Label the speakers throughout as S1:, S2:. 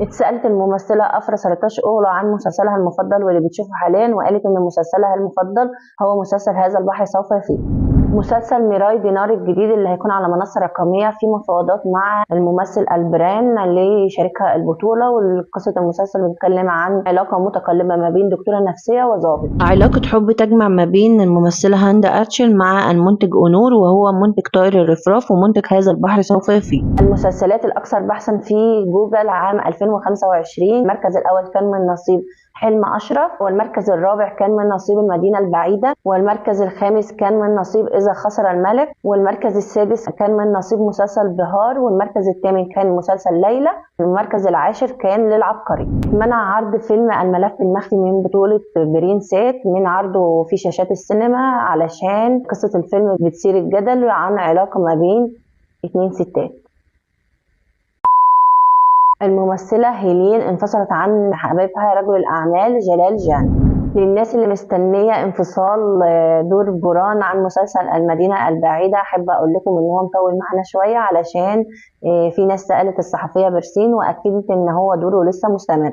S1: اتسألت الممثلة أفرا سرطاش أوغلو عن مسلسلها المفضل واللي بتشوفه حاليا، وقالت إن مسلسلها المفضل هو مسلسل هذا البحر سوف يفيض. مسلسل ميراي دينار الجديد اللي هيكون على منصة رقمية في مفاوضات مع الممثل البران لشريكها البطولة. وقصة المسلسل بتتكلم عن علاقة متقلبة ما بين دكتورة نفسية وظابط، علاقة حب تجمع ما بين الممثلة هاندا أرتشل مع المنتج أونور وهو منتج طائر الرفراف ومنتج هذا البحر سوف يفيض. المسلسلات الأكثر بحثا في جوجل عام 2025، المركز الأول كان من نصيب حلم أشرف، والمركز الرابع كان من نصيب المدينة البعيدة، والمركز الخامس كان من نصيب إذا خسر الملك، والمركز السادس كان من نصيب مسلسل بهار، والمركز الثامن كان مسلسل ليلى، والمركز العاشر كان للعبقري. منع عرض فيلم الملف المخفي من بطولة برين سات من عرضه في شاشات السينما علشان قصة الفيلم بتثير الجدل عن علاقة ما بين 2 ستات. الممثلة هيلين انفصلت عن حبيبها رجل الأعمال جلال جان. للناس اللي مستنية انفصال دور بوران عن مسلسل المدينة البعيدة، أحب أقول لكم إن هو مطول معنا شوية علشان في ناس سألت الصحفية برسين وأكدت إن هو دوره لسه مستمر.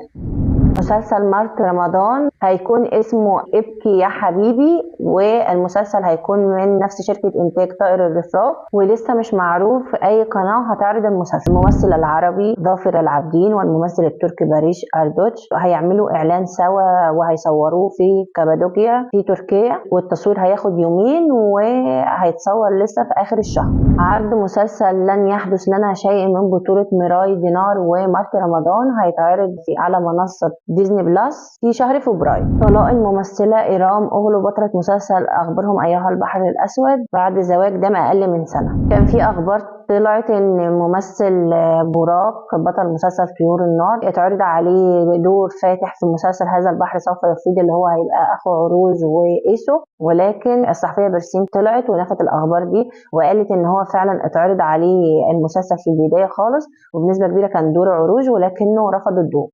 S1: مسلسل مرت رمضان هيكون اسمه ابكي يا حبيبي، والمسلسل هيكون من نفس شركة انتاج طائر الرفراف، ولسه مش معروف اي قناة هتعرض المسلسل. الممثل العربي ظافر العابدين والممثل التركي باريش اردوتش هيعملوا اعلان سوا وهيصوروه في كابادوكيا في تركيا، والتصوير هياخد يومين وهيتصور لسه في اخر الشهر. عرض مسلسل لن يحدث لنا شيء من بطولة ميراي دينار ومرت رمضان هيتعرض على منصة ديزني بلس في شهر فبراير. طلاق الممثلة إيرام أوغلو بطلة مسلسل أخبرهم أيها البحر الأسود بعد زواج دام أقل من سنة. كان في أخبار طلعت ان ممثل براق بطل مسلسل طيور النار اتعرض عليه دور فاتح في مسلسل هذا البحر سوف يفيض اللي هو هيبقى اخو عروج وايسو، ولكن الصحفيه برسين طلعت ونفت الاخبار دي وقالت ان هو فعلا اتعرض عليه المسلسل في البدايه خالص وبنسبه كبيره كان دور عروج ولكنه رفض الدور.